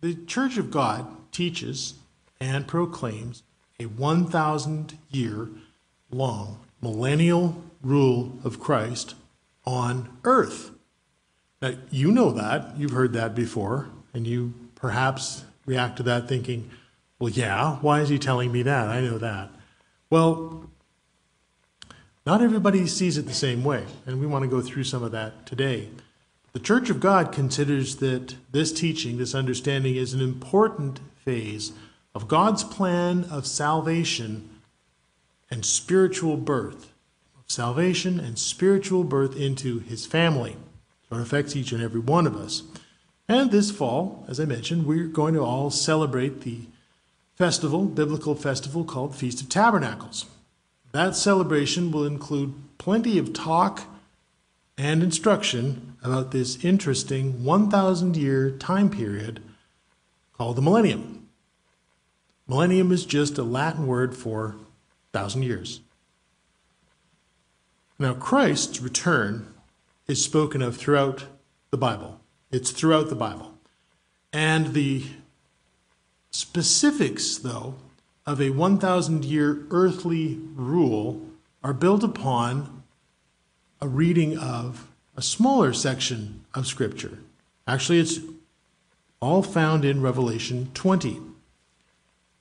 The Church of God teaches and proclaims a 1,000-year-long millennial rule of Christ on earth. Now, you know that. You've heard that before, and you perhaps react to that thinking, well, yeah, why is he telling me that? I know that. Well, not everybody sees it the same way, and we want to go through some of that today. The Church of God considers that this teaching, this understanding, is an important phase of God's plan of salvation and spiritual birth. Salvation and spiritual birth into his family. So it affects each and every one of us. And this fall, as I mentioned, we're going to all celebrate the festival, biblical festival called Feast of Tabernacles. That celebration will include plenty of talk and instruction about this interesting 1,000-year time period called the Millennium. Millennium is just a Latin word for 1,000 years. Now, Christ's return is spoken of throughout the Bible. It's throughout the Bible. And the specifics, though, of a 1,000-year earthly rule are built upon a reading of a smaller section of Scripture. Actually, it's all found in Revelation 20.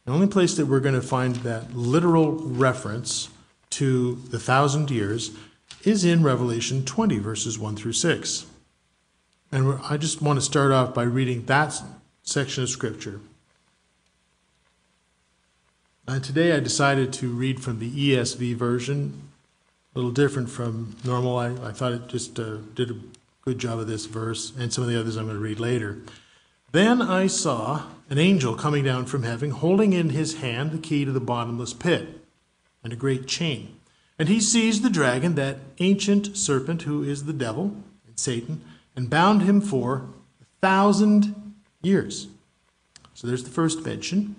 The only place that we're going to find that literal reference to the 1,000 years is in Revelation 20, verses 1 through 6. And I just want to start off by reading that section of Scripture. And today I decided to read from the ESV version, a little different from normal. I thought it just did a good job of this verse and some of the others I'm going to read later. Then I saw an angel coming down from heaven, holding in his hand the key to the bottomless pit and a great chain. And he seized the dragon, that ancient serpent who is the devil and Satan, and bound him for 1,000 years. So there's the first mention.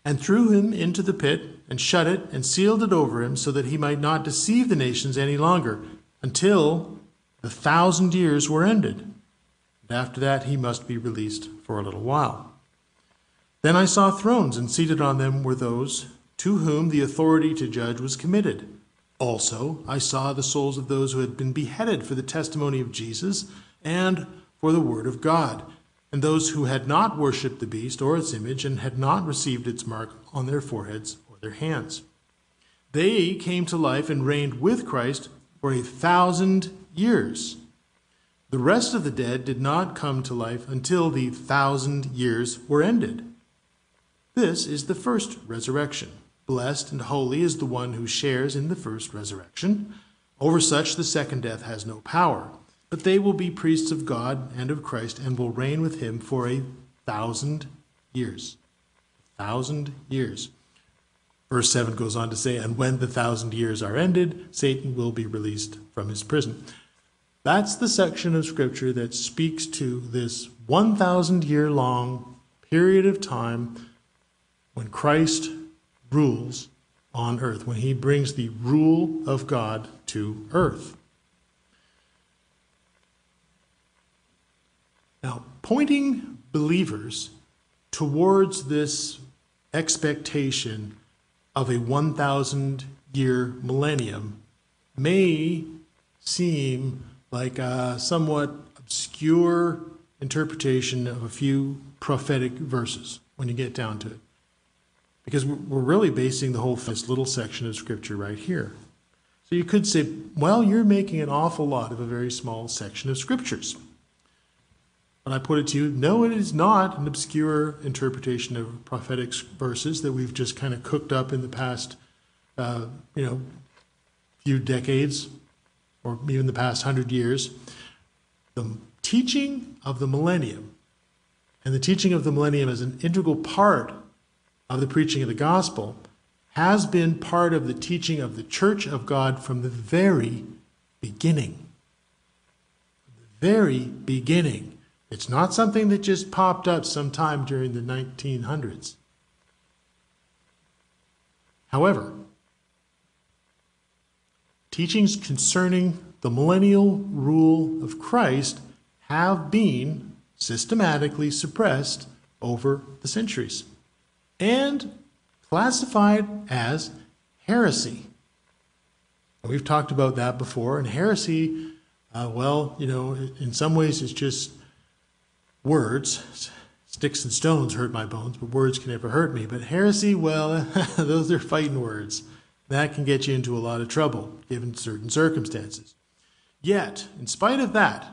And threw him into the pit, and shut it, and sealed it over him, so that he might not deceive the nations any longer, until the 1,000 years were ended. And after that he must be released for a little while. Then I saw thrones, and seated on them were those to whom the authority to judge was committed. Also I saw the souls of those who had been beheaded for the testimony of Jesus and for the word of God, and those who had not worshipped the beast or its image and had not received its mark on their foreheads or their hands. They came to life and reigned with Christ for 1,000 years. The rest of the dead did not come to life until the 1,000 years were ended. This is the first resurrection. Blessed and holy is the one who shares in the first resurrection. Over such the second death has no power, but they will be priests of God and of Christ and will reign with him for 1,000 years. 1,000 years. Verse 7 goes on to say, and when the 1,000 years are ended, Satan will be released from his prison. That's the section of Scripture that speaks to this 1,000-year-long period of time when Christ rules on earth, when he brings the rule of God to earth. Now, pointing believers towards this expectation of a 1,000-year millennium may seem like a somewhat obscure interpretation of a few prophetic verses when you get down to it. Because we're really basing the whole this little section of Scripture right here. So you could say, well, you're making an awful lot of a very small section of Scriptures. And I put it to you, no, it is not an obscure interpretation of prophetic verses that we've just kind of cooked up in the past, few decades, or even the past 100 years. The teaching of the millennium, and the teaching of the millennium as an integral part of the preaching of the gospel, has been part of the teaching of the Church of God from the very beginning. From the very beginning. It's not something that just popped up sometime during the 1900s. However, teachings concerning the millennial rule of Christ have been systematically suppressed over the centuries and classified as heresy. And we've talked about that before, and heresy, in some ways it's just words. Sticks and stones hurt my bones, but words can never hurt me. But heresy, well, those are fighting words. That can get you into a lot of trouble, given certain circumstances. Yet, in spite of that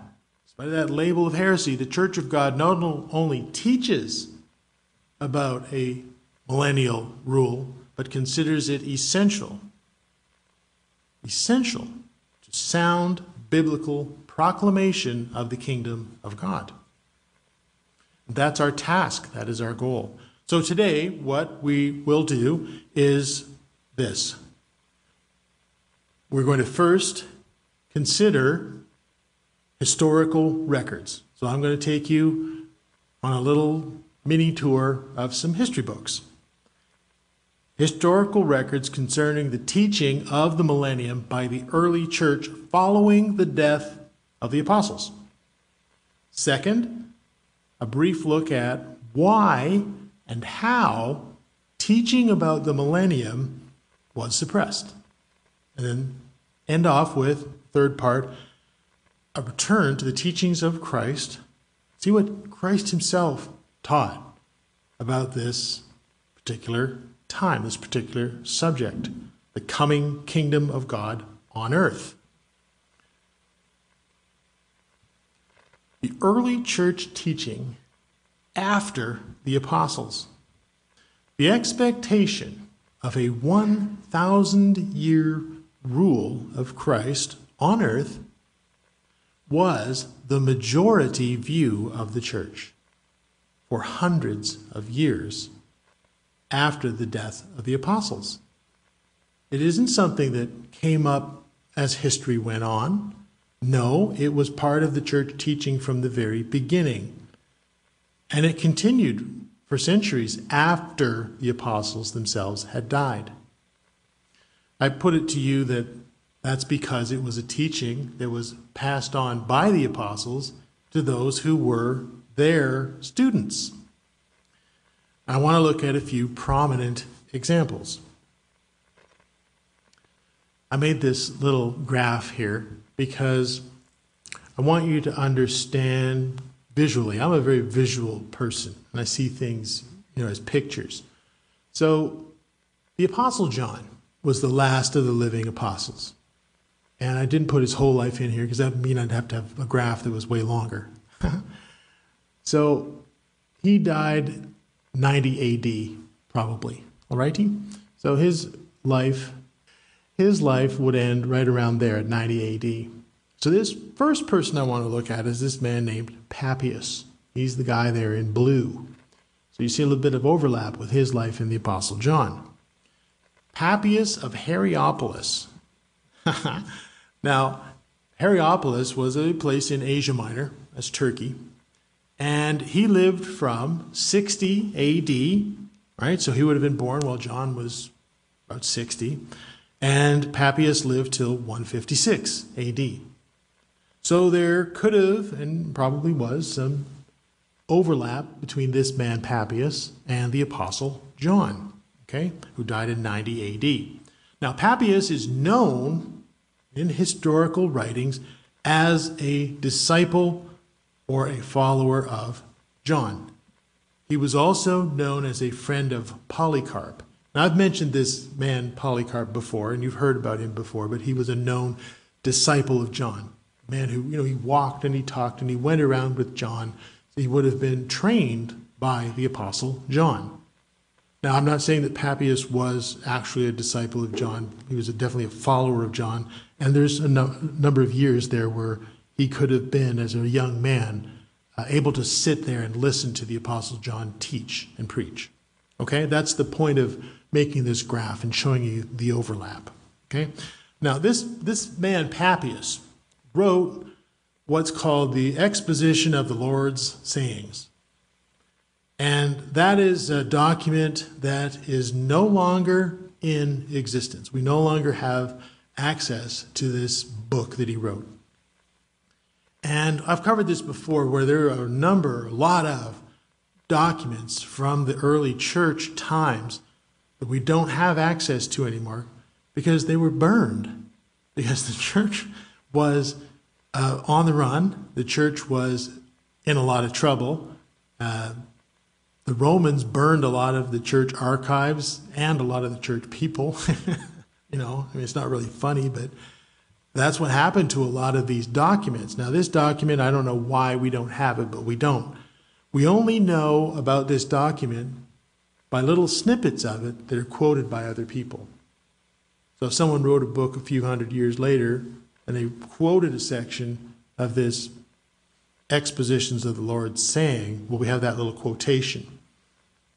label of heresy, the Church of God not only teaches about a millennial rule, but considers it essential to sound biblical proclamation of the kingdom of God. That's our task. That is our goal. So today, what we will do is this. We're going to first consider historical records. So I'm going to take you on a little mini tour of some history books. Historical records concerning the teaching of the millennium by the early church following the death of the apostles. Second, a brief look at why and how teaching about the millennium was suppressed. And then end off with, third part, a return to the teachings of Christ. See what Christ himself taught about this particular time, this particular subject, the coming kingdom of God on earth. The early church teaching after the apostles. The expectation of a 1,000-year rule of Christ on earth was the majority view of the church for hundreds of years after the death of the apostles. It isn't something that came up as history went on. No, it was part of the church teaching from the very beginning. And it continued for centuries after the apostles themselves had died. I put it to you that that's because it was a teaching that was passed on by the apostles to those who were their students. I want to look at a few prominent examples. I made this little graph here because I want you to understand visually. I'm a very visual person, and I see things, as pictures. So the Apostle John was the last of the living apostles. And I didn't put his whole life in here because that would mean I'd have to have a graph that was way longer. So he died 90 AD, probably. All righty? So his life would end right around there at 90 AD. So this first person I want to look at is this man named Papias. He's the guy there in blue. So you see a little bit of overlap with his life in the Apostle John. Papias of Hareopolis. Now, Hareopolis was a place in Asia Minor, that's Turkey, and he lived from 60 AD, right? So he would have been born while John was about 60, and Papias lived till 156 AD. So there could have, and probably was, some overlap between this man Papias and the Apostle John, okay, who died in 90 AD. Now, Papias is known in historical writings as a disciple or a follower of John. He was also known as a friend of Polycarp. Now, I've mentioned this man Polycarp before, and you've heard about him before, but he was a known disciple of John. A man who, he walked and he talked and he went around with John. He would have been trained by the Apostle John. Now, I'm not saying that Papias was actually a disciple of John. He was definitely a follower of John. And there's a number of years there where he could have been, as a young man, able to sit there and listen to the Apostle John teach and preach. Okay? That's the point of making this graph and showing you the overlap. Okay? Now, this man, Papias, wrote what's called the Exposition of the Lord's Sayings. And that is a document that is no longer in existence. We no longer have access to this book that he wrote. And I've covered this before, where there are a lot of documents from the early church times that we don't have access to anymore because they were burned, because the church was on the run. The church was in a lot of trouble. The Romans burned a lot of the church archives and a lot of the church people. It's not really funny, but that's what happened to a lot of these documents. Now, this document, I don't know why we don't have it, but we don't. We only know about this document by little snippets of it that are quoted by other people. So if someone wrote a book a few hundred years later and they quoted a section of this expositions of the Lord's saying, well, we have that little quotation.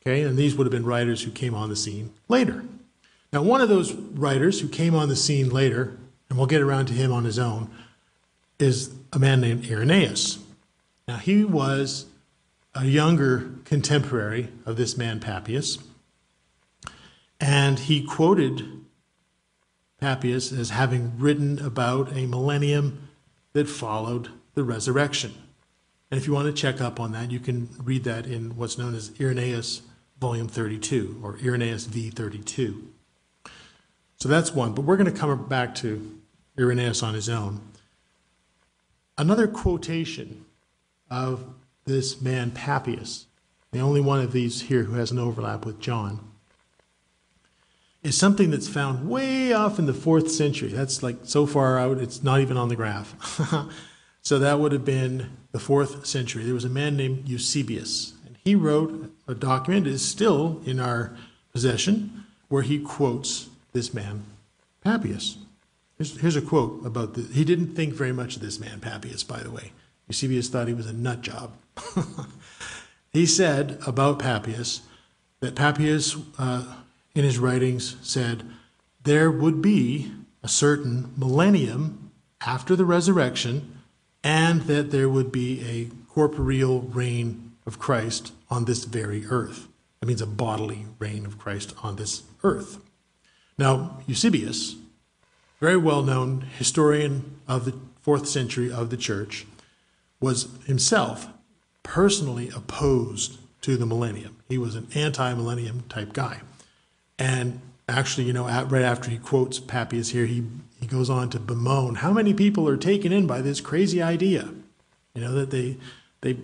Okay, and these would have been writers who came on the scene later. Now, one of those writers who came on the scene later, and we'll get around to him on his own, is a man named Irenaeus. Now, he was a younger contemporary of this man Papias, and he quoted Papias as having written about a millennium that followed the resurrection. And if you want to check up on that, you can read that in what's known as Irenaeus Volume 32, or Irenaeus v. 32. So that's one, but we're going to come back to Irenaeus on his own. Another quotation of this man Papias, the only one of these here who has an overlap with John, is something that's found way off in the 4th century. That's like so far out, it's not even on the graph. So that would have been the 4th century. There was a man named Eusebius, and he wrote a document that is still in our possession, where he quotes this man Papias. Here's a quote about this. He didn't think very much of this man Papias, by the way. Eusebius thought he was a nut job. He said about Papias that Papias, in his writings, said there would be a certain millennium after the resurrection, and that there would be a corporeal reign of Christ on this very earth. That means a bodily reign of Christ on this earth. Now, Eusebius, very well-known historian of the 4th century of the church, was himself personally opposed to the millennium. He was an anti-millennium type guy. And actually, right after he quotes Papias here, he goes on to bemoan how many people are taken in by this crazy idea. That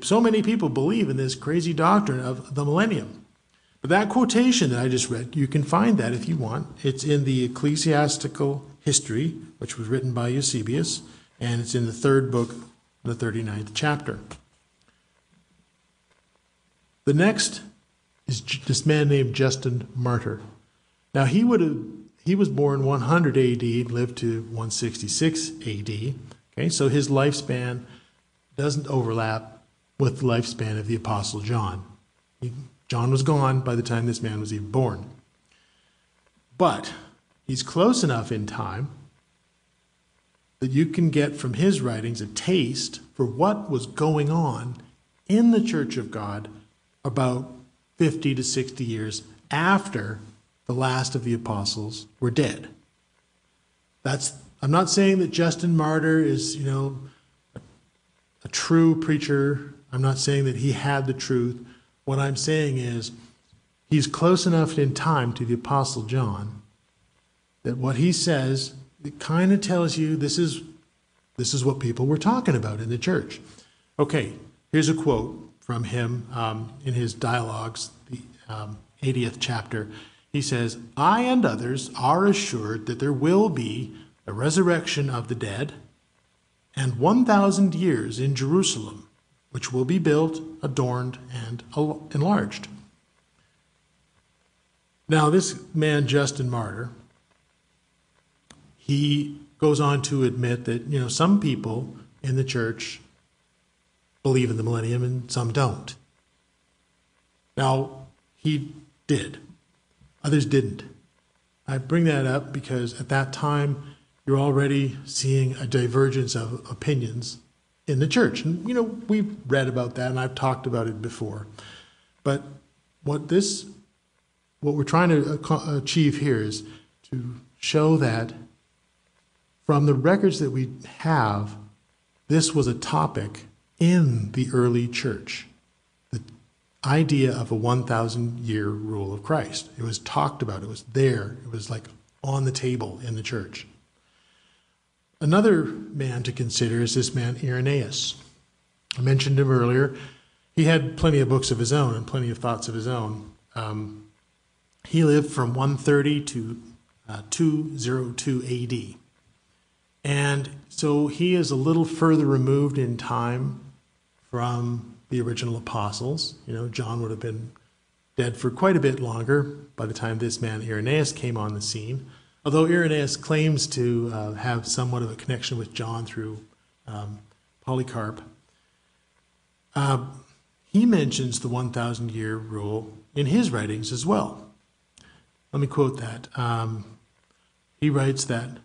so many people believe in this crazy doctrine of the millennium. But that quotation that I just read, you can find that if you want. It's in the Ecclesiastical History, which was written by Eusebius, and it's in the 3rd book, the 39th chapter. The next is this man named Justin Martyr. Now, he was born 100 AD, lived to 166 AD. Okay, so his lifespan doesn't overlap with the lifespan of the Apostle John. John was gone by the time this man was even born. But he's close enough in time that you can get from his writings a taste for what was going on in the Church of God about 50 to 60 years after the last of the apostles were dead. I'm not saying that Justin Martyr is, a true preacher. I'm not saying that he had the truth. What I'm saying is he's close enough in time to the Apostle John that what he says, it kind of tells you this is what people were talking about in the church. Okay, here's a quote from him in his dialogues, the 80th chapter. He says, "I and others are assured that there will be a resurrection of the dead and 1,000 years in Jerusalem, which will be built, adorned, and enlarged." Now, this man, Justin Martyr, he goes on to admit that, some people in the church believe in the millennium and some don't. Now, he did. Others didn't. I bring that up because at that time, you're already seeing a divergence of opinions in the church. And, we've read about that and I've talked about it before. But what we're trying to achieve here is to show that from the records that we have, this was a topic in the early church. The idea of a 1,000-year rule of Christ. It was talked about. It was there. It was like on the table in the church. Another man to consider is this man Irenaeus. I mentioned him earlier. He had plenty of books of his own and plenty of thoughts of his own. He lived from 130 to 202 AD. And so he is a little further removed in time from the original apostles. You know, John would have been dead for quite a bit longer by the time this man Irenaeus came on the scene. Although Irenaeus claims to have somewhat of a connection with John through Polycarp, he mentions the 1,000-year rule in his writings as well. Let me quote that. He writes that,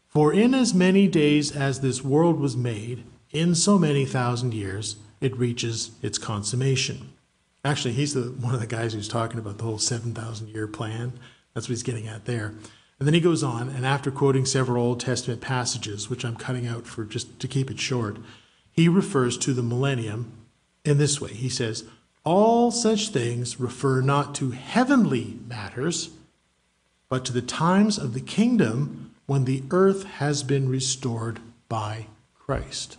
"For in as many days as this world was made, in so many thousand years, it reaches its consummation." Actually, he's one of the guys who's talking about the whole 7,000-year plan. That's what he's getting at there. And then he goes on, and after quoting several Old Testament passages, which I'm cutting out for just to keep it short, he refers to the millennium in this way. He says, "All such things refer not to heavenly matters, but to the times of the kingdom when the earth has been restored by Christ."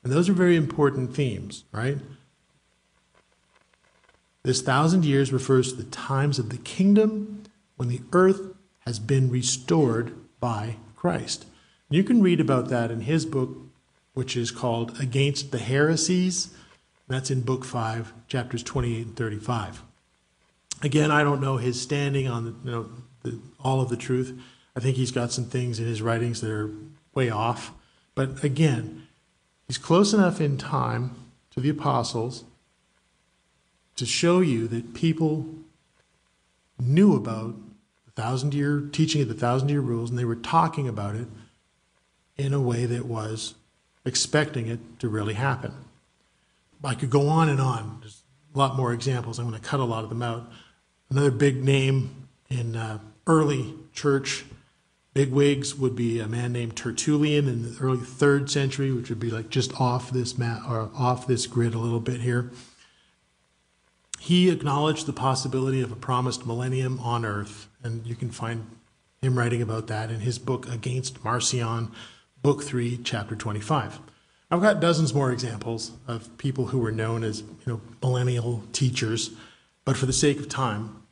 And those are very important themes, right? This 1,000 years refers to the times of the kingdom when the earth has been restored by Christ. And you can read about that in his book, which is called Against the Heresies. That's in book 5, chapters 28 and 35. Again, I don't know his standing on all of the truth. I think he's got some things in his writings that are way off. But again, he's close enough in time to the apostles to show you that people knew about the 1,000-year teaching of the 1,000-year rules, and they were talking about it in a way that was expecting it to really happen. I could go on and on. There's a lot more examples. I'm going to cut a lot of them out. Another big name in early church bigwigs would be a man named Tertullian in the early 3rd century, which would be like just off this map or off this grid a little bit here. He acknowledged the possibility of a promised millennium on earth, and you can find him writing about that in his book Against Marcion, book 3, chapter 25. I've got dozens more examples of people who were known as millennial teachers, but for the sake of time,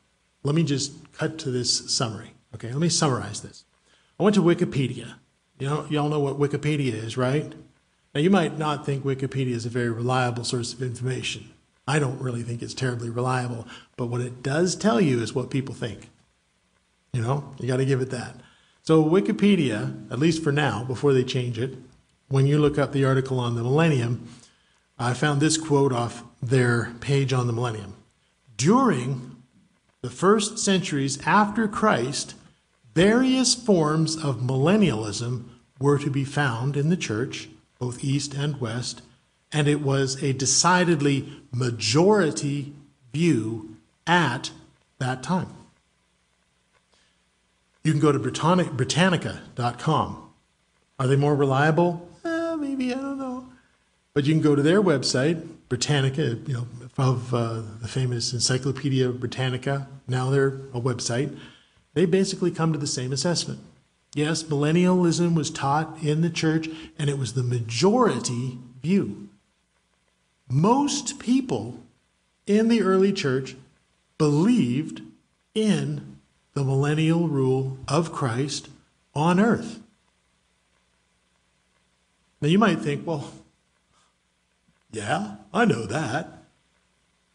let me just cut to this summary. Okay, let me summarize this. I went to Wikipedia. Y'all know what Wikipedia is, right? Now, you might not think Wikipedia is a very reliable source of information. I don't really think it's terribly reliable, but what it does tell you is what people think. You got to give it that. So Wikipedia, at least for now, before they change it, when you look up the article on the millennium, I found this quote off their page on the millennium. "During the first centuries after Christ, various forms of millennialism were to be found in the church, both East and West, and it was a decidedly majority view at that time." You can go to Britannica.com. Are they more reliable? Maybe, I don't know. But you can go to their website, Britannica, of the famous Encyclopedia Britannica. Now they're a website. They basically come to the same assessment. Yes, millennialism was taught in the church, and it was the majority view. Most people in the early church believed in the millennial rule of Christ on earth. Now you might think, well, yeah, I know that.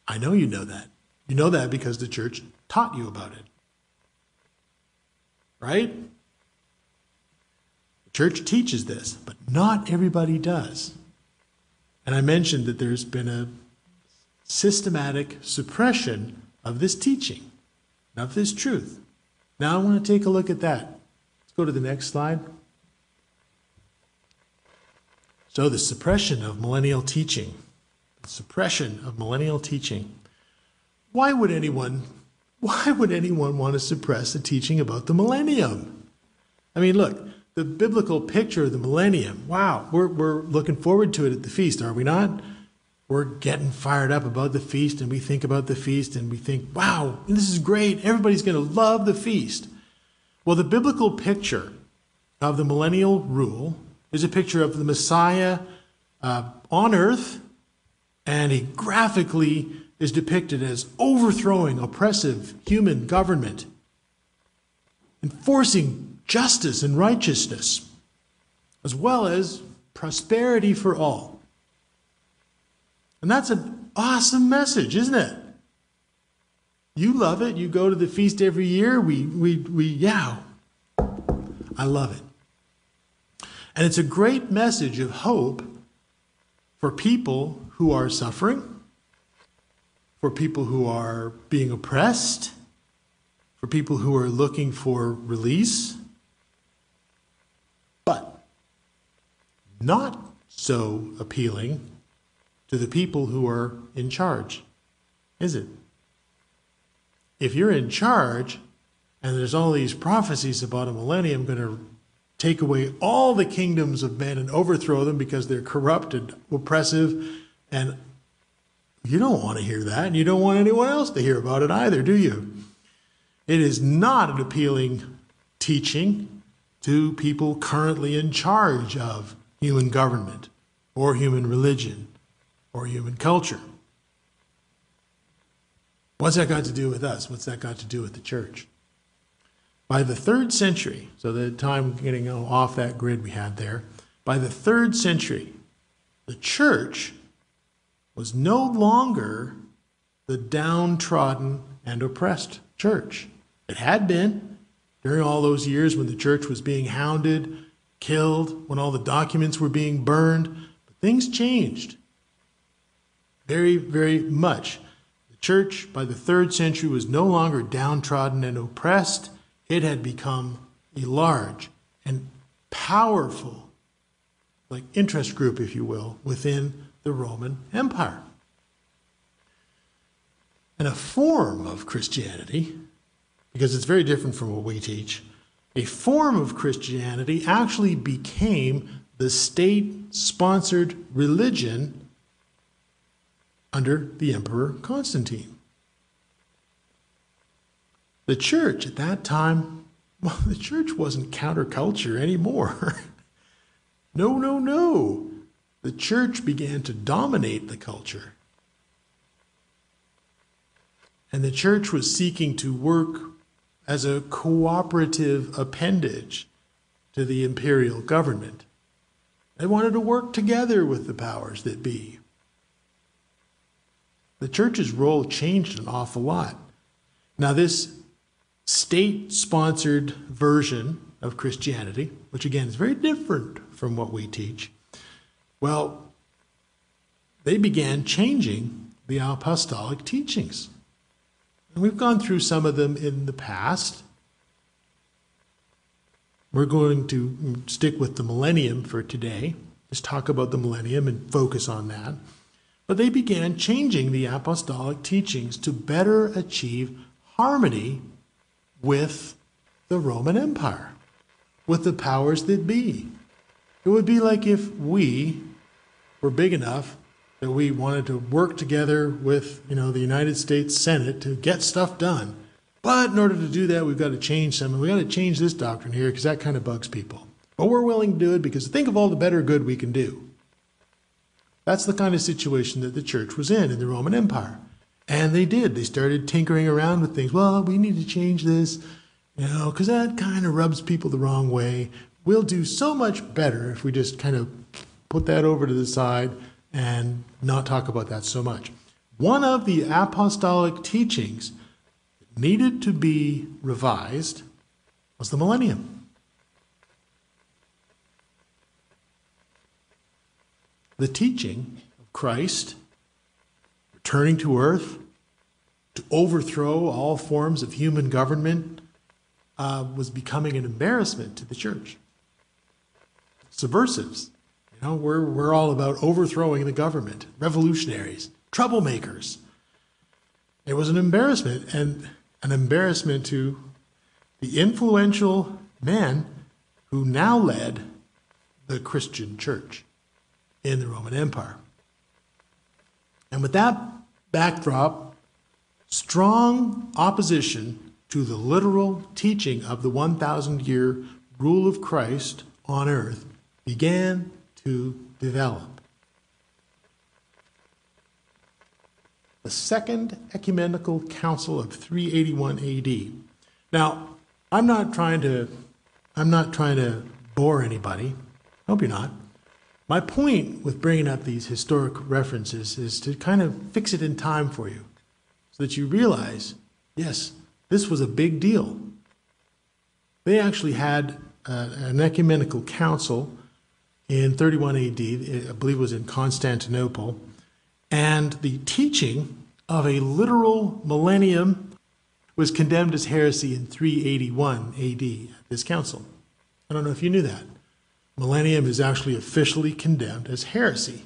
I know you know that. You know that because the church taught you about it. Right? The church teaches this, but not everybody does. And I mentioned that there's been a systematic suppression of this teaching, of this truth. Now I want to take a look at that. Let's go to the next slide. So the suppression of millennial teaching. The suppression of millennial teaching. Why would anyone want to suppress the teaching about the millennium? I mean, look, the biblical picture of the millennium. Wow, we're looking forward to it at the feast, are we not? We're getting fired up about the feast, and we think about the feast, and we think, wow, this is great. Everybody's going to love the feast. Well, the biblical picture of the millennial rule is a picture of the Messiah on earth, and he graphically is depicted as overthrowing oppressive human government, enforcing justice and righteousness, as well as prosperity for all. And that's an awesome message, isn't it? You love it. You go to the feast every year. Yeah, I love it. And it's a great message of hope for people who are suffering, for people who are being oppressed, for people who are looking for release, but not so appealing to the people who are in charge, is it? If you're in charge and there's all these prophecies about a millennium going to take away all the kingdoms of men and overthrow them because they're corrupt and oppressive, and you don't want to hear that, and you don't want anyone else to hear about it either, do you? It is not an appealing teaching to people currently in charge of human government or human religion or human culture. What's that got to do with us? What's that got to do with the church? By the 3rd century, so the time getting off that grid we had there, by the 3rd century, the church was no longer the downtrodden and oppressed church. It had been during all those years when the church was being hounded, killed, when all the documents were being burned. But things changed very, very much. The church by the 3rd century was no longer downtrodden and oppressed. It had become a large and powerful, like interest group, if you will, within the Roman Empire. And a form of Christianity, because it's very different from what we teach, a form of Christianity actually became the state-sponsored religion under the Emperor Constantine. The church at that time, well, the church wasn't counterculture anymore. No. The church began to dominate the culture. And the church was seeking to work as a cooperative appendage to the imperial government. They wanted to work together with the powers that be. The church's role changed an awful lot. Now, this state-sponsored version of Christianity, which again is very different from what we teach, well, they began changing the apostolic teachings. And we've gone through some of them in the past. We're going to stick with the millennium for today, just talk about the millennium and focus on that. But they began changing the apostolic teachings to better achieve harmony with the Roman Empire, with the powers that be. It would be like if we were big enough that we wanted to work together with, the United States Senate to get stuff done. But in order to do that, we've got to change something. We've got to change this doctrine here because that kind of bugs people. But we're willing to do it because think of all the better good we can do. That's the kind of situation that the church was in the Roman Empire. And they did. They started tinkering around with things. Well, we need to change this, because that kind of rubs people the wrong way. We'll do so much better if we just kind of put that over to the side and not talk about that so much. One of the apostolic teachings that needed to be revised was the millennium. The teaching of Christ returning to earth to overthrow all forms of human government was becoming an embarrassment to the church. Subversives. We're all about overthrowing the government, revolutionaries, troublemakers. It was an embarrassment, and an embarrassment to the influential men who now led the Christian church in the Roman Empire. And with that backdrop, strong opposition to the literal teaching of the 1,000-year rule of Christ on earth began to develop. The Second Ecumenical Council of 381 AD. Now, I'm not trying to bore anybody. I hope you're not. My point with bringing up these historic references is to kind of fix it in time for you so that you realize, yes, this was a big deal. They actually had an ecumenical council in 31 AD, I believe it was in Constantinople, and the teaching of a literal millennium was condemned as heresy in 381 AD at this council. I don't know if you knew that. Millennium is actually officially condemned as heresy.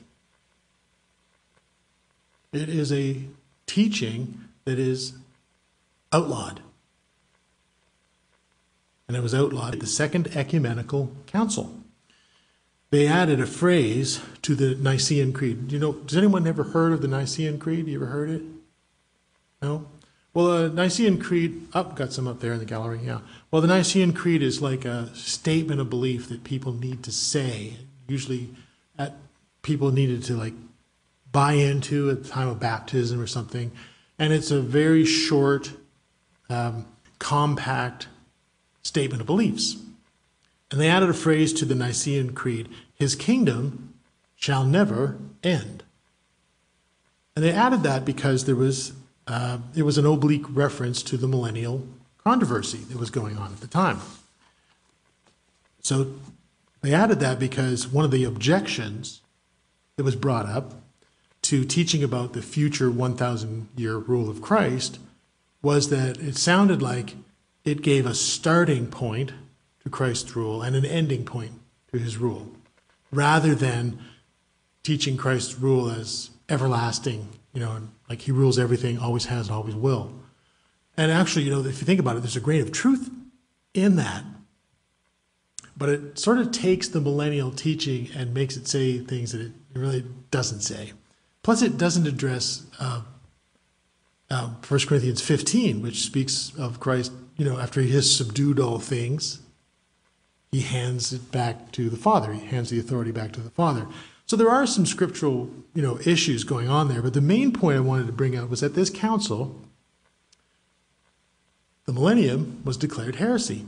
It is a teaching that is outlawed. And it was outlawed at the Second Ecumenical Council. They added a phrase to the Nicean Creed. Does anyone ever heard of the Nicean Creed? You ever heard it? No? Well, the Nicean Creed, got some up there in the gallery, yeah. Well, the Nicean Creed is like a statement of belief that people need to say. Usually people needed to buy into at the time of baptism or something. And it's a very short, compact statement of beliefs. And they added a phrase to the Nicean Creed, "His kingdom shall never end." And they added that because it was an oblique reference to the millennial controversy that was going on at the time. So they added that because one of the objections that was brought up to teaching about the future 1,000-year rule of Christ was that it sounded like it gave a starting point to Christ's rule and an ending point to his rule, rather than teaching Christ's rule as everlasting, like he rules everything, always has and always will. And actually, if you think about it, there's a grain of truth in that. But it sort of takes the millennial teaching and makes it say things that it really doesn't say. Plus, it doesn't address 1 Corinthians 15, which speaks of Christ, after he has subdued all things, he hands it back to the Father. He hands the authority back to the Father. So there are some scriptural, issues going on there. But the main point I wanted to bring out was at this council, the millennium was declared heresy.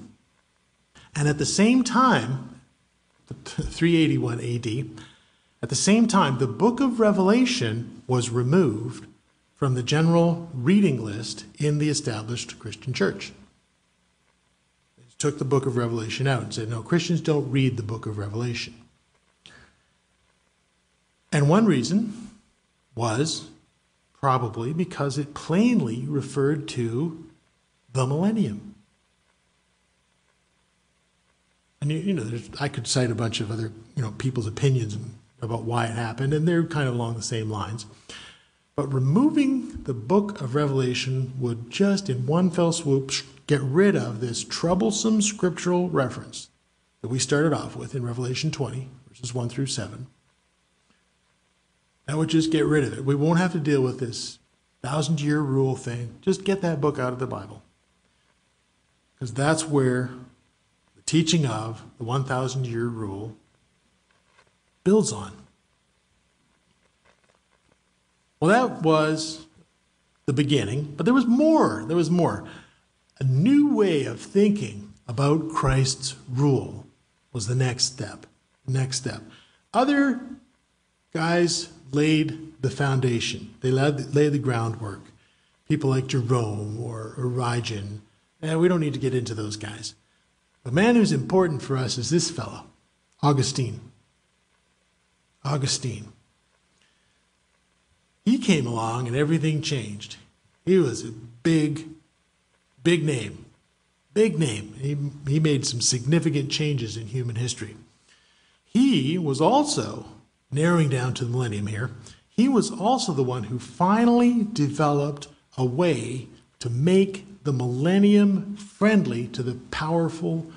And at the same time, 381 AD, at the same time, the book of Revelation was removed from the general reading list in the established Christian church. They took the book of Revelation out and said, no, Christians don't read the book of Revelation. And one reason was probably because it plainly referred to the millennium. And I could cite a bunch of other people's opinions about why it happened, and they're kind of along the same lines. But removing the book of Revelation would just in one fell swoop get rid of this troublesome scriptural reference that we started off with in Revelation 20, verses 1 through 7. That would just get rid of it. We won't have to deal with this 1,000-year rule thing. Just get that book out of the Bible. Because that's where the teaching of the 1,000-year rule builds on. Well, that was the beginning, but there was more. There was more. A new way of thinking about Christ's rule was the next step. Other guys laid the foundation. They laid the groundwork. People like Jerome or Origen. And we don't need to get into those guys. The man who's important for us is this fellow, Augustine. He came along and everything changed. He was a big name. He made some significant changes in human history. He was also, narrowing down to the millennium here, he was also the one who finally developed a way to make the millennium friendly to the powerful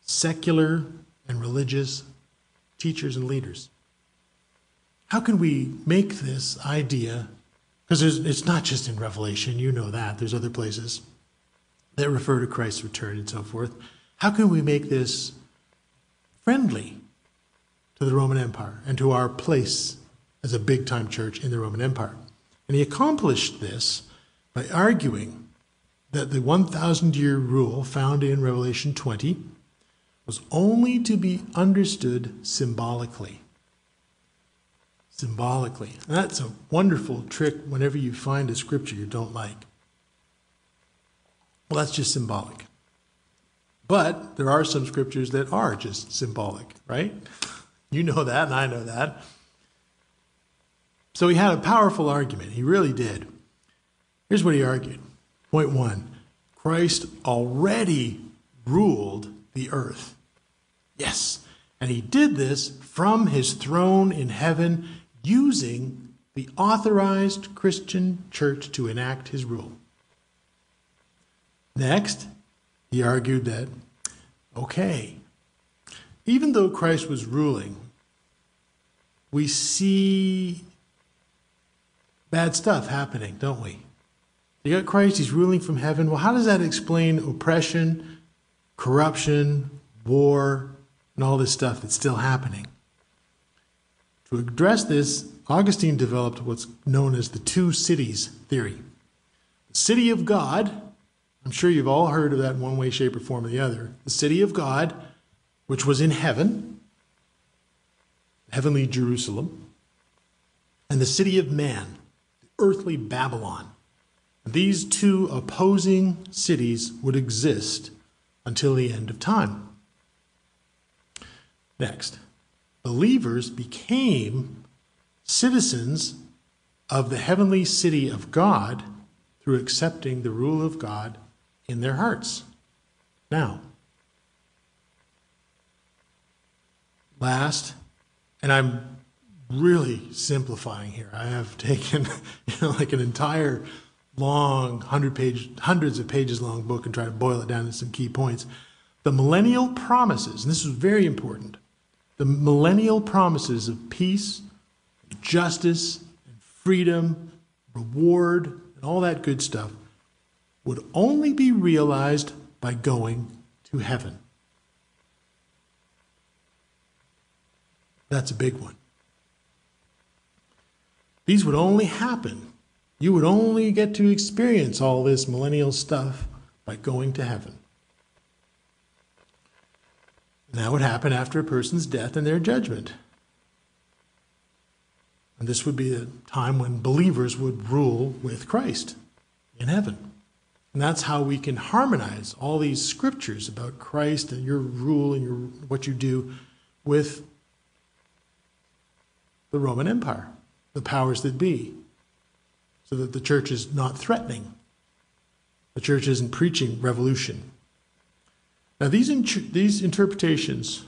secular and religious teachers and leaders. How can we make this idea, because it's not just in Revelation, you know that, there's other places that refer to Christ's return and so forth. How can we make this friendly to the Roman Empire and to our place as a big-time church in the Roman Empire? And he accomplished this by arguing that the 1,000-year rule found in Revelation 20 was only to be understood symbolically. Symbolically. And that's a wonderful trick whenever you find a scripture you don't like. Well, that's just symbolic. But there are some scriptures that are just symbolic, right? You know that, and I know that. So he had a powerful argument. He really did. Here's what he argued. Point 1. Christ already ruled the earth. Yes. And he did this from his throne in heaven using the authorized Christian church to enact his rule. Next, he argued that, okay, even though Christ was ruling, we see bad stuff happening, don't we? You got Christ, he's ruling from heaven. Well, how does that explain oppression, corruption, war, and all this stuff that's still happening? To address this, Augustine developed what's known as the two cities theory. The city of God, I'm sure you've all heard of that in one way, shape, or form or the other. The city of God, which was in heaven, heavenly Jerusalem, and the city of man, the earthly Babylon. These two opposing cities would exist until the end of time. Next, believers became citizens of the heavenly city of God through accepting the rule of God in their hearts. Now, last, and I'm really simplifying here. I have taken like an entire long, hundreds of pages long book and tried to boil it down to some key points. The Millennial Promises, and this is very important, the Millennial Promises of peace, justice, and freedom, reward, and all that good stuff would only be realized by going to heaven. That's a big one. These would only happen. You would only get to experience all this millennial stuff by going to heaven. And that would happen after a person's death and their judgment. And this would be a time when believers would rule with Christ in heaven. And that's how we can harmonize all these scriptures about Christ and your rule and what you do with the Roman Empire, the powers that be, so that the church is not threatening. The church isn't preaching revolution. Now, these interpretations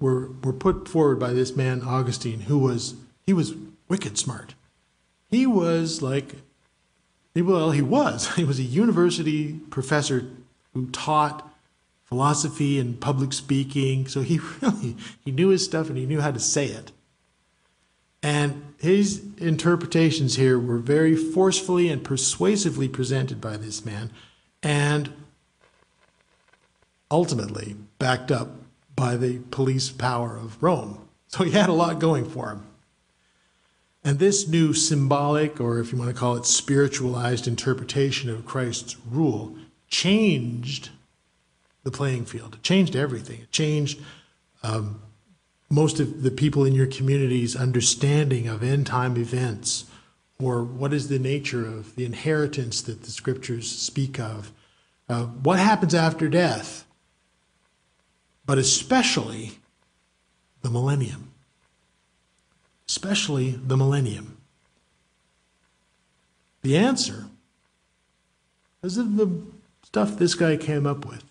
were put forward by this man, Augustine, he was wicked smart. He was he was a university professor who taught philosophy and public speaking, so he knew his stuff and he knew how to say it. And his interpretations here were very forcefully and persuasively presented by this man, and ultimately backed up by the police power of Rome. So he had a lot going for him. And this new symbolic, or if you want to call it spiritualized interpretation of Christ's rule, changed the playing field. It changed everything. It changed most of the people in your community's understanding of end-time events, or what is the nature of the inheritance that the scriptures speak of, what happens after death, but especially the millennium. Especially the millennium. The answer, because of the stuff this guy came up with,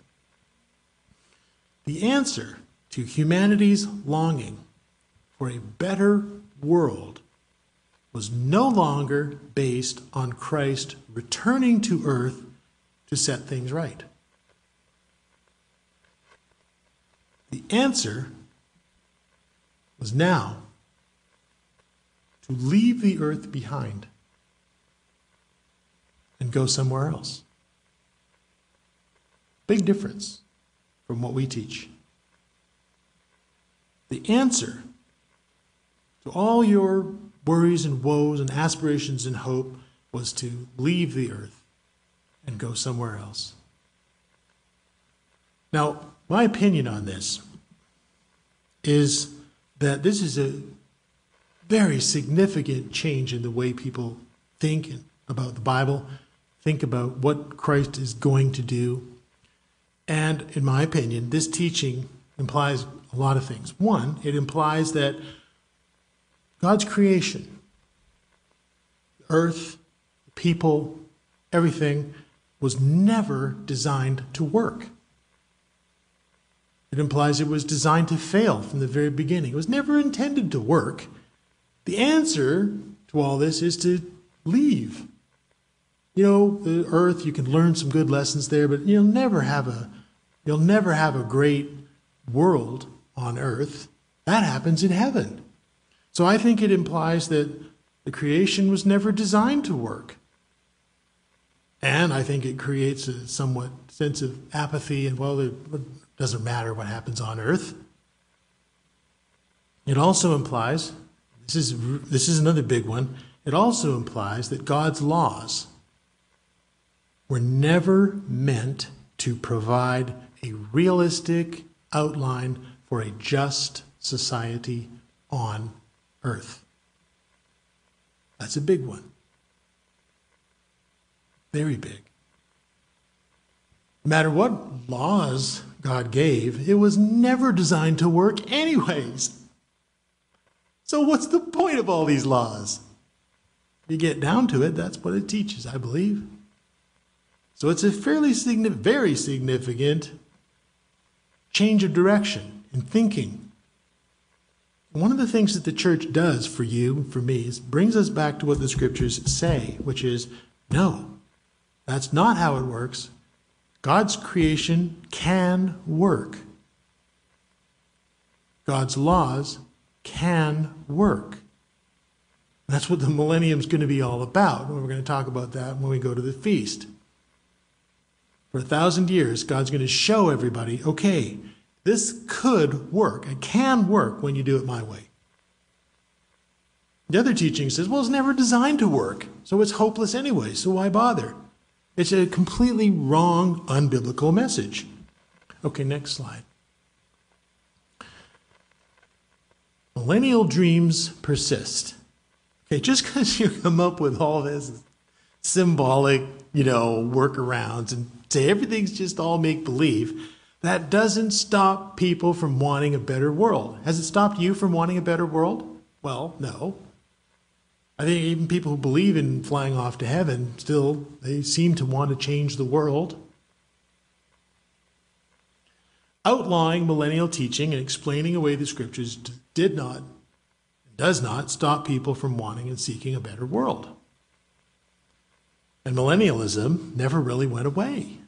the answer to humanity's longing for a better world was no longer based on Christ returning to earth to set things right. The answer was now to leave the earth behind and go somewhere else. Big difference from what we teach. The answer to all your worries and woes and aspirations and hope was to leave the earth and go somewhere else. Now, my opinion on this is that this is a very significant change in the way people think about the Bible, think about what Christ is going to do. And in my opinion, this teaching implies a lot of things. One, it implies that God's creation, earth, people, everything, was never designed to work. It implies it was designed to fail from the very beginning. It was never intended to work. The answer to all this is to leave. You know, the earth, you can learn some good lessons there, but you'll never have a great world on earth. That happens in heaven. So I think it implies that the creation was never designed to work. And I think it creates a somewhat sense of apathy and, well, it doesn't matter what happens on earth. It also implies, this is another big one, it also implies that God's laws were never meant to provide a realistic outline for a just society on earth. That's a big one. Very big. No matter what laws God gave, it was never designed to work anyways. So what's the point of all these laws? If you get down to it, that's what it teaches, I believe. So it's a very significant change of direction in thinking. One of the things that the church does for you, for me, is brings us back to what the scriptures say, which is, no, that's not how it works. God's creation can work. God's laws can work. That's what the millennium is going to be all about. And we're going to talk about that when we go to the feast. For 1,000 years, God's going to show everybody, okay, this could work. It can work when you do it my way. The other teaching says, well, it's never designed to work, so it's hopeless anyway, so why bother? It's a completely wrong, unbiblical message. Okay, next slide. Millennial dreams persist. Okay, just because you come up with all this symbolic, workarounds and say everything's just all make-believe, that doesn't stop people from wanting a better world. Has it stopped you from wanting a better world? Well, no. I think even people who believe in flying off to heaven, still, they seem to want to change the world. Outlawing millennial teaching and explaining away the scriptures does not stop people from wanting and seeking a better world. And millennialism never really went away.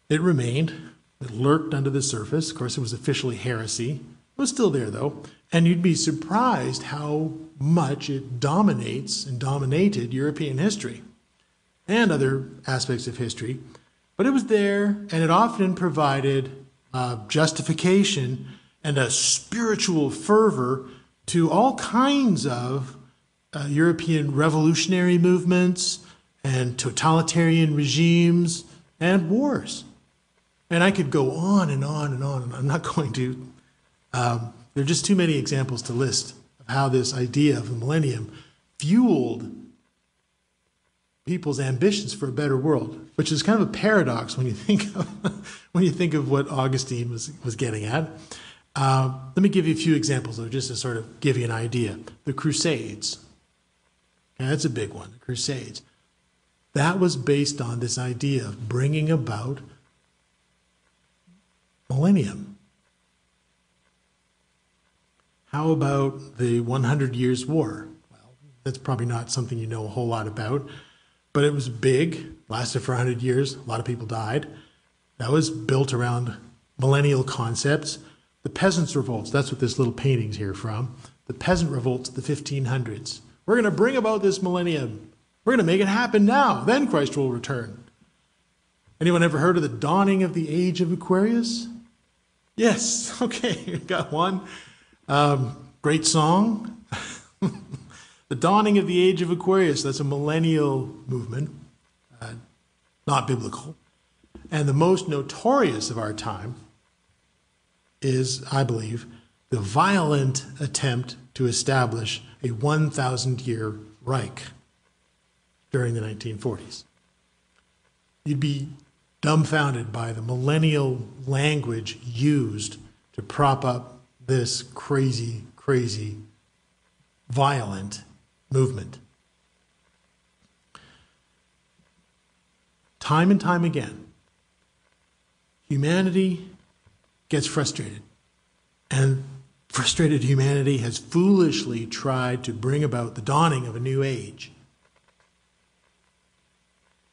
It remained, it lurked under the surface. Of course, it was officially heresy. It was still there, though. And you'd be surprised how much it dominates and dominated European history and other aspects of history. But it was there, and it often provided justification and a spiritual fervor to all kinds of European revolutionary movements and totalitarian regimes and wars. And I could go on and on and on, and I'm not going to. There are just too many examples to list of how this idea of the millennium fueled people's ambitions for a better world, which is kind of a paradox when you think of what Augustine was getting at. Let me give you a few examples, though, just to sort of give you an idea. The Crusades. Okay, that's a big one, the Crusades. That was based on this idea of bringing about millennium. How about the 100 Years' War? Well, that's probably not something you know a whole lot about, but it was big, lasted for 100 years, a lot of people died. That was built around millennial concepts. the peasants' revolts. That's what this little painting's here from. The peasant revolts of the 1500s. We're going to bring about this millennium. We're going to make it happen now. Then Christ will return. Anyone ever heard of the dawning of the Age of Aquarius? Yes. Okay, you got one. Great song. The dawning of the Age of Aquarius. That's a millennial movement, not biblical. And the most notorious of our time is, I believe, the violent attempt to establish a 1,000-year Reich during the 1940s. You'd be dumbfounded by the millennial language used to prop up this crazy, crazy, violent movement. Time and time again, humanity gets frustrated. And frustrated humanity has foolishly tried to bring about the dawning of a new age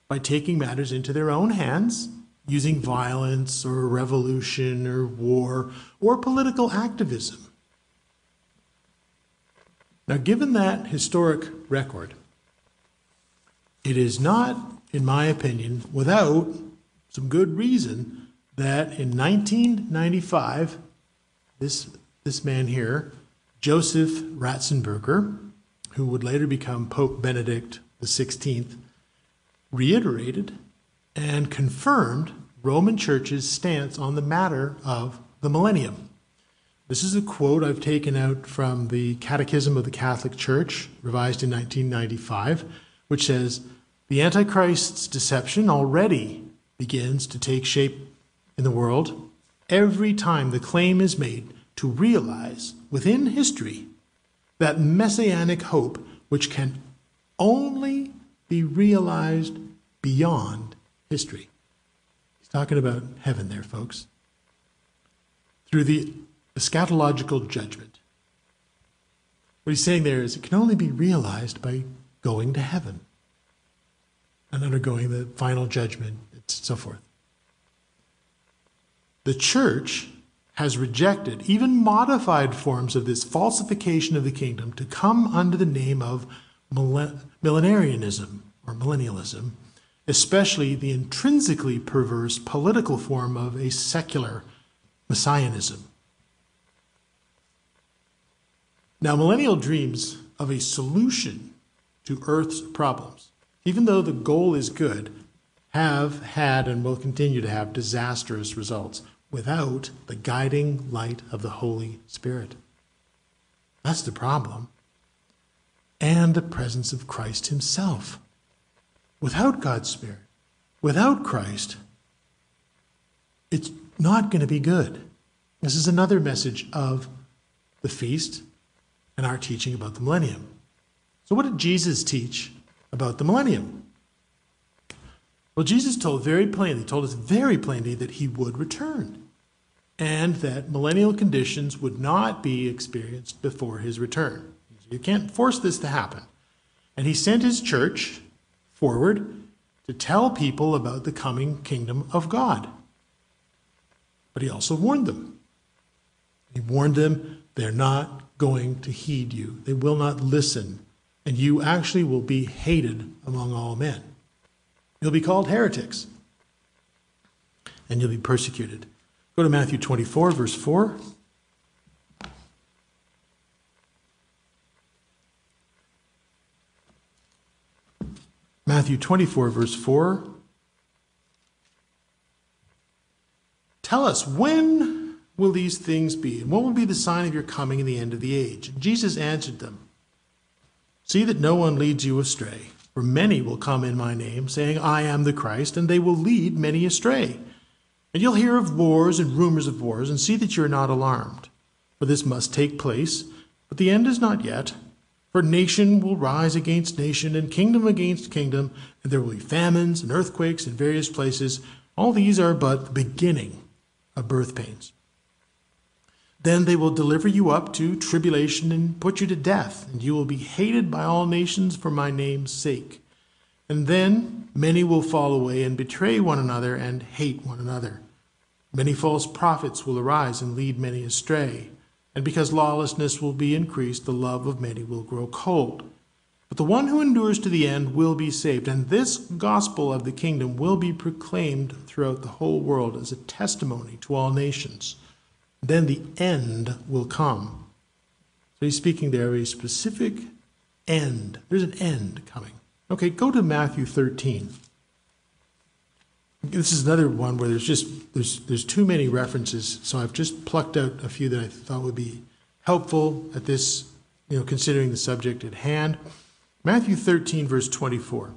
by taking matters into their own hands, using violence or revolution or war or political activism. Now, given that historic record, it is not, in my opinion, without some good reason that in 1995, this man here, Joseph Ratzenberger, who would later become Pope Benedict XVI, reiterated and confirmed Roman Church's stance on the matter of the millennium. This is a quote I've taken out from the Catechism of the Catholic Church, revised in 1995, which says, "The Antichrist's deception already begins to take shape in the world every time the claim is made to realize within history that messianic hope which can only be realized beyond history." He's talking about heaven there, folks. Through the eschatological judgment. What he's saying there is it can only be realized by going to heaven and undergoing the final judgment and so forth. The church has rejected even modified forms of this falsification of the kingdom to come under the name of millenarianism or millennialism, especially the intrinsically perverse political form of a secular messianism. Now, millennial dreams of a solution to Earth's problems, even though the goal is good, have had and will continue to have disastrous results without the guiding light of the Holy Spirit. That's the problem. And the presence of Christ himself. Without God's Spirit, without Christ, it's not going to be good. This is another message of the feast and our teaching about the millennium. So what did Jesus teach about the millennium? Well, Jesus told us very plainly that he would return and that millennial conditions would not be experienced before his return. You can't force this to happen. And he sent his church forward to tell people about the coming kingdom of God. But he also warned them. He warned them they're not going to heed you. They will not listen. And you actually will be hated among all men. You'll be called heretics. And you'll be persecuted. Go to Matthew 24, verse 4. Matthew 24, verse 4. Tell us, when will these things be? And what will be the sign of your coming and the end of the age? And Jesus answered them, see that no one leads you astray. For many will come in my name, saying, I am the Christ, and they will lead many astray. And you'll hear of wars and rumors of wars, and see that you are not alarmed. For this must take place, but the end is not yet. For nation will rise against nation, and kingdom against kingdom, and there will be famines and earthquakes in various places. All these are but the beginning of birth pains. Then they will deliver you up to tribulation and put you to death, and you will be hated by all nations for my name's sake. And then many will fall away and betray one another and hate one another. Many false prophets will arise and lead many astray. And because lawlessness will be increased, the love of many will grow cold. But the one who endures to the end will be saved. And this gospel of the kingdom will be proclaimed throughout the whole world as a testimony to all nations. Then the end will come. So he's speaking there of a specific end. There's an end coming. Okay, go to Matthew 13. This is another one where there's too many references, so I've just plucked out a few that I thought would be helpful at this, considering the subject at hand. Matthew 13, verse 24.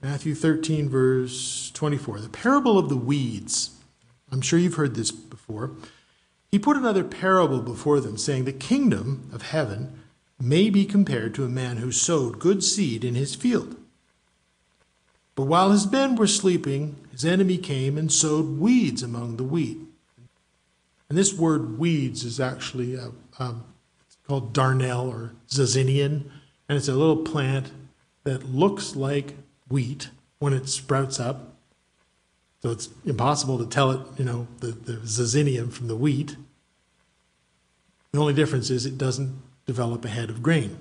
Matthew 13, verse 24. The parable of the weeds. I'm sure you've heard this before. He put another parable before them, saying, the kingdom of heaven may be compared to a man who sowed good seed in his field. But while his men were sleeping, his enemy came and sowed weeds among the wheat. And this word weeds is actually it's called darnel or zazinian, and it's a little plant that looks like wheat when it sprouts up. So it's impossible to tell it, the zazinium from the wheat. The only difference is it doesn't develop a head of grain.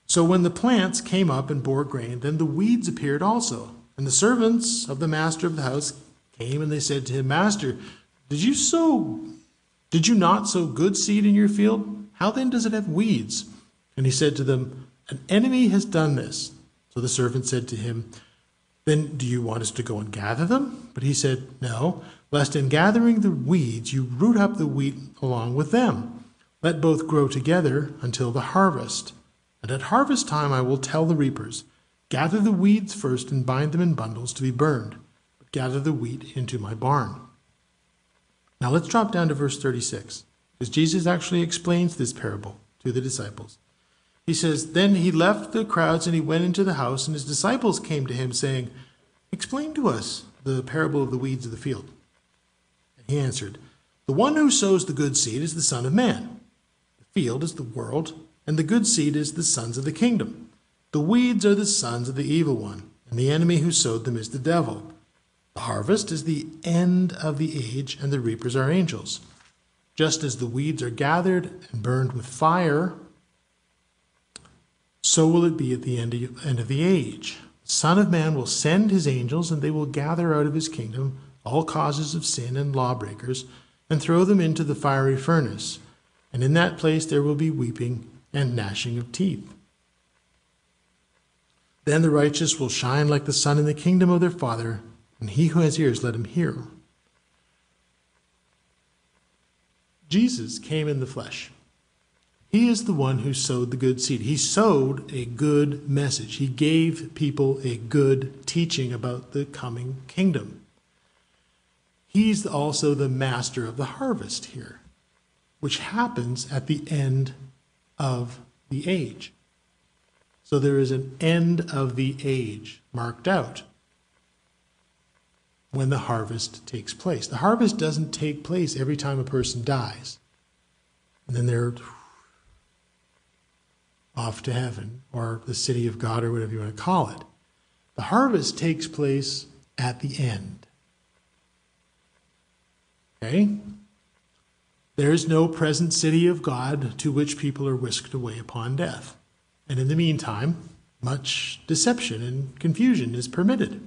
So when the plants came up and bore grain, then the weeds appeared also. And the servants of the master of the house came and they said to him, Master, did you not sow good seed in your field? How then does it have weeds? And he said to them, an enemy has done this. So the servant said to him, then do you want us to go and gather them? But he said, no, lest in gathering the weeds you root up the wheat along with them. Let both grow together until the harvest. And at harvest time I will tell the reapers, gather the weeds first and bind them in bundles to be burned, but gather the wheat into my barn. Now let's drop down to verse 36, because Jesus actually explains this parable to the disciples. He says, then he left the crowds and he went into the house, and his disciples came to him saying, explain to us the parable of the weeds of the field. And he answered, the one who sows the good seed is the Son of Man. The field is the world, and the good seed is the sons of the kingdom. The weeds are the sons of the evil one, and the enemy who sowed them is the devil. The harvest is the end of the age, and the reapers are angels. Just as the weeds are gathered and burned with fire, so will it be at the end of the age. The Son of Man will send his angels, and they will gather out of his kingdom all causes of sin and lawbreakers, and throw them into the fiery furnace. And in that place there will be weeping and gnashing of teeth. Then the righteous will shine like the sun in the kingdom of their Father, and he who has ears, let him hear. Jesus came in the flesh. He is the one who sowed the good seed. He sowed a good message. He gave people a good teaching about the coming kingdom. He's also the master of the harvest here, which happens at the end of the age. So there is an end of the age marked out when the harvest takes place. The harvest doesn't take place every time a person dies, and then they're off to heaven or the city of God or whatever you want to call it. The harvest takes place at the end. Okay? There is no present city of God to which people are whisked away upon death. And in the meantime, much deception and confusion is permitted.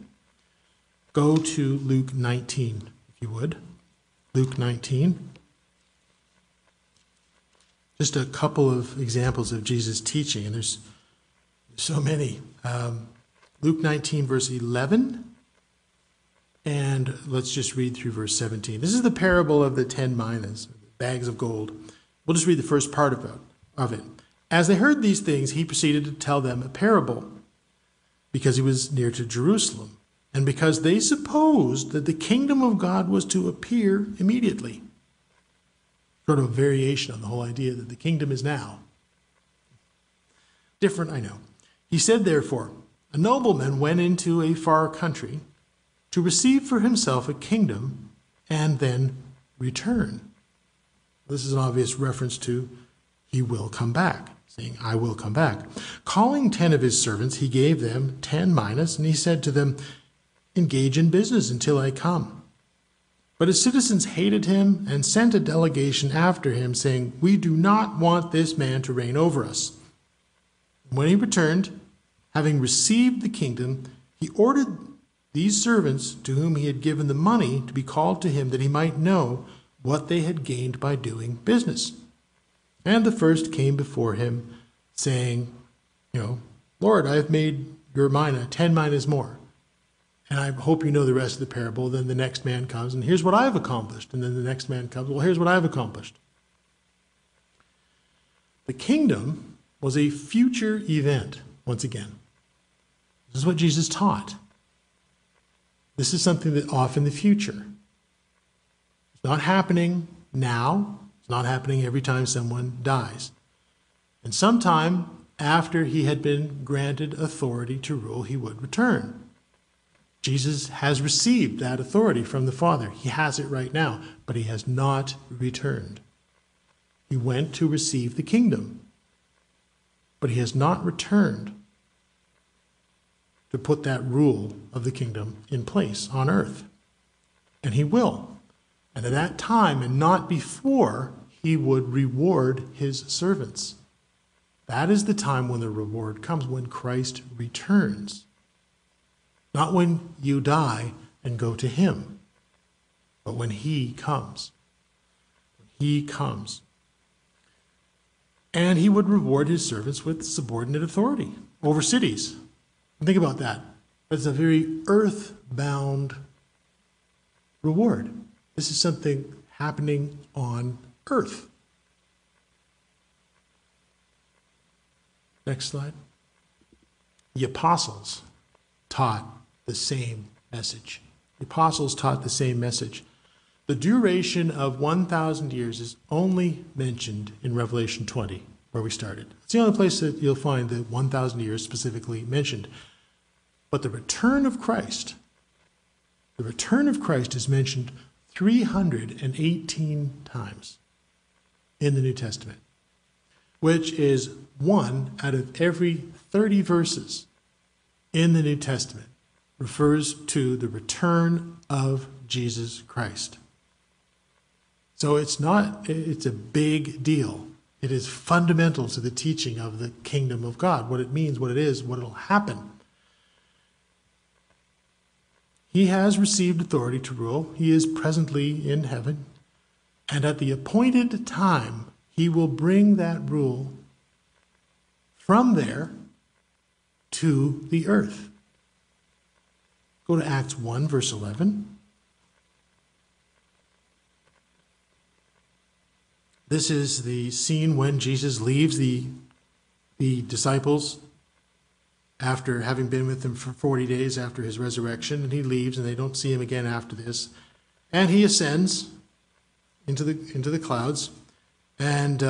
Go to Luke 19, if you would. Luke 19. Just a couple of examples of Jesus' teaching, and there's so many. Luke 19, verse 11. And let's just read through verse 17. This is the parable of the 10 minas, bags of gold. We'll just read the first part of it. As they heard these things, he proceeded to tell them a parable, because he was near to Jerusalem, and because they supposed that the kingdom of God was to appear immediately. Sort of a variation on the whole idea that the kingdom is now. Different, I know. He said, therefore, a nobleman went into a far country to receive for himself a kingdom and then return. This is an obvious reference to he will come back, saying, I will come back. Calling 10 of his servants, he gave them 10 minas, and he said to them, engage in business until I come. But his citizens hated him and sent a delegation after him, saying, "We do not want this man to reign over us." When he returned, having received the kingdom, he ordered these servants to whom he had given the money to be called to him, that he might know what they had gained by doing business. And the first came before him, saying, "Lord, I have made your mina 10 minas more. And I hope you know the rest of the parable." Then the next man comes, "And here's what I've accomplished." And then the next man comes, "Well, here's what I've accomplished." The kingdom was a future event, once again. This is what Jesus taught. This is something that off in the future. It's not happening now. It's not happening every time someone dies. And sometime after he had been granted authority to rule, he would return. Jesus has received that authority from the Father. He has it right now, but he has not returned. He went to receive the kingdom, but he has not returned to put that rule of the kingdom in place on earth. And he will. And at that time, and not before, he would reward his servants. That is the time when the reward comes, when Christ returns. Not when you die and go to him, but when he comes. When he comes. And he would reward his servants with subordinate authority over cities. Think about that. That's a very earth-bound reward. This is something happening on earth. Next slide. The apostles taught the same message. The apostles taught the same message. The duration of 1,000 years is only mentioned in Revelation 20, where we started. It's the only place that you'll find the 1,000 years specifically mentioned. But the return of Christ is mentioned 318 times in the New Testament, which is 1 out of every 30 verses in the New Testament refers to the return of Jesus Christ. So it's a big deal. It is fundamental to the teaching of the kingdom of God, what it means, what it is, what will happen. He has received authority to rule. He is presently in heaven. And at the appointed time, he will bring that rule from there to the earth. Go to Acts 1, verse 11. This is the scene when Jesus leaves the disciples after having been with them for 40 days after his resurrection, and he leaves, and they don't see him again after this. And he ascends into the clouds, and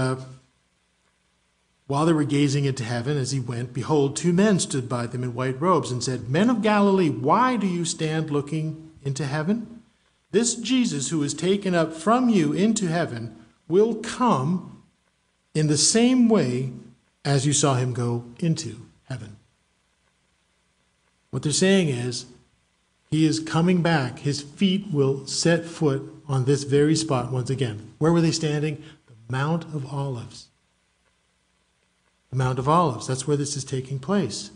while they were gazing into heaven as he went, behold, 2 men stood by them in white robes and said, "Men of Galilee, why do you stand looking into heaven? This Jesus who is taken up from you into heaven will come in the same way as you saw him go into heaven." What they're saying is, he is coming back. His feet will set foot on this very spot once again. Where were they standing? The Mount of Olives. The Mount of Olives. That's where this is taking place.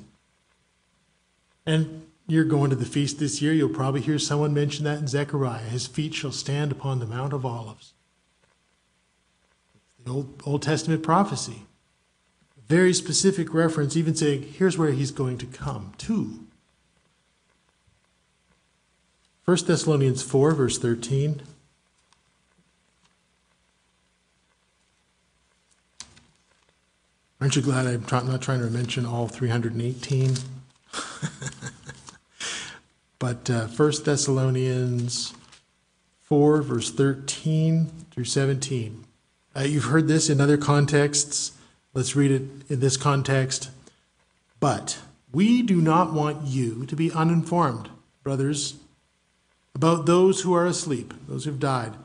And you're going to the feast this year. You'll probably hear someone mention that in Zechariah. His feet shall stand upon the Mount of Olives. The Old Testament prophecy. Very specific reference, even saying, here's where he's going to come to. 1 Thessalonians 4, verse 13. Aren't you glad I'm not trying to mention all 318? But 1 Thessalonians 4, verse 13 through 17. You've heard this in other contexts. Let's read it in this context. "But we do not want you to be uninformed, brothers, about those who are asleep, those who have died,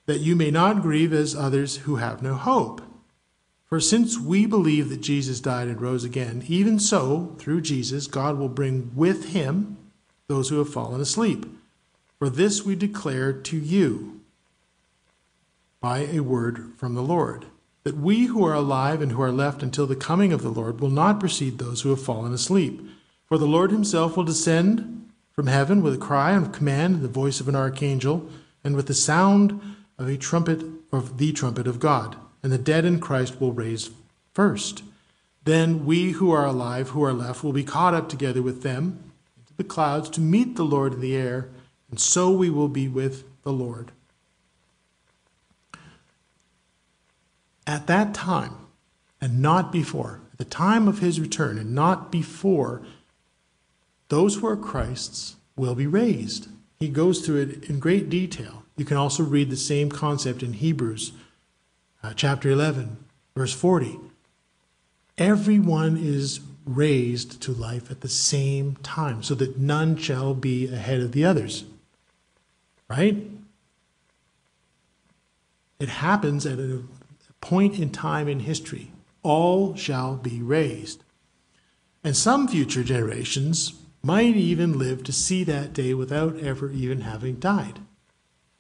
that you may not grieve as others who have no hope. For since we believe that Jesus died and rose again, even so, through Jesus, God will bring with him those who have fallen asleep. For this we declare to you by a word from the Lord, that we who are alive and who are left until the coming of the Lord will not precede those who have fallen asleep. For the Lord himself will descend from heaven with a cry and command and the voice of an archangel, and with the sound of a trumpet, of the trumpet of God. And the dead in Christ will raise first. Then we who are alive, who are left, will be caught up together with them into the clouds to meet the Lord in the air, and so we will be with the Lord. At that time, and not before, at the time of his return, and not before, those who are Christ's will be raised. He goes through it in great detail. You can also read the same concept in Hebrews chapter 11, verse 40. Everyone is raised to life at the same time, so that none shall be ahead of the others. Right? It happens at a point in time in history. All shall be raised. And some future generations might even live to see that day without ever even having died.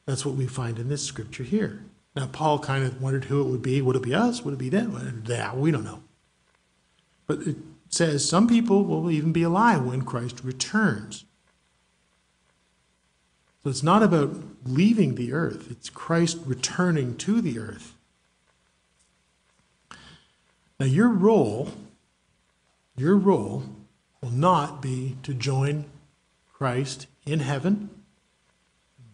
That's what we find in this scripture here. Now, Paul kind of wondered who it would be. Would it be us? Would it be them? We don't know. But it says some people will even be alive when Christ returns. So it's not about leaving the earth. It's Christ returning to the earth. Now, your role will not be to join Christ in heaven,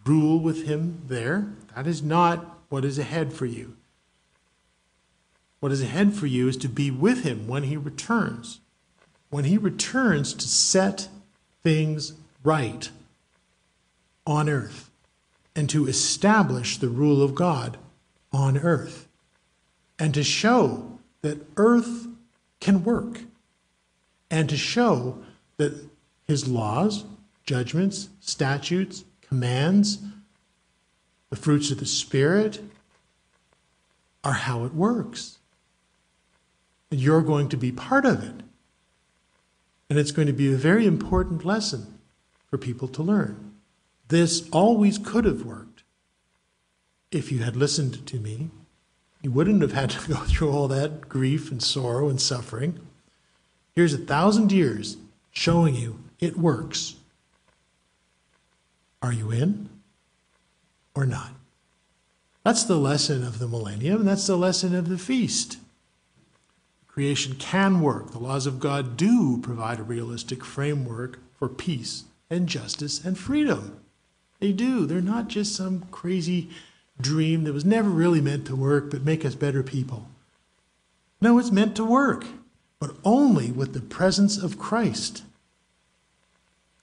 rule with him there. That is not what is ahead for you. What is ahead for you is to be with him when he returns. When he returns to set things right on earth and to establish the rule of God on earth and to show that earth can work and to show that his laws, judgments, statutes, commands, the fruits of the Spirit are how it works. And you're going to be part of it. And it's going to be a very important lesson for people to learn. This always could have worked if you had listened to me. You wouldn't have had to go through all that grief and sorrow and suffering. Here's 1,000 years showing you it works. Are you in or not? That's the lesson of the millennium, and that's the lesson of the feast. Creation can work. The laws of God do provide a realistic framework for peace and justice and freedom. They do. They're not just some crazy dream that was never really meant to work but make us better people. No, it's meant to work, but only with the presence of Christ.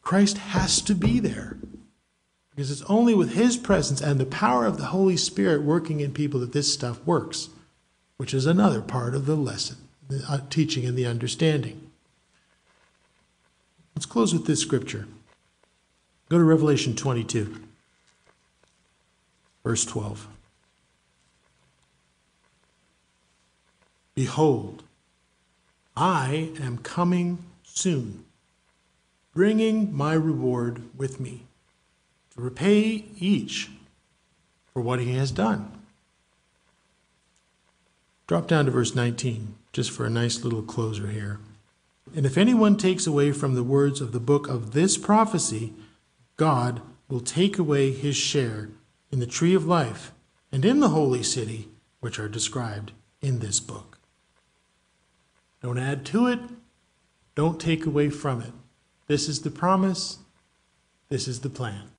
Christ has to be there because it's only with his presence and the power of the Holy Spirit working in people that this stuff works, which is another part of the lesson, the teaching and the understanding. Let's close with this scripture. Go to Revelation 22. Verse 12. Behold, I am coming soon, bringing my reward with me, to repay each for what he has done. Drop down to verse 19, just for a nice little closer here. And if anyone takes away from the words of the book of this prophecy, God will take away his share in the tree of life and in the holy city, which are described in this book. Don't add to it. Don't take away from it. This is the promise. This is the plan.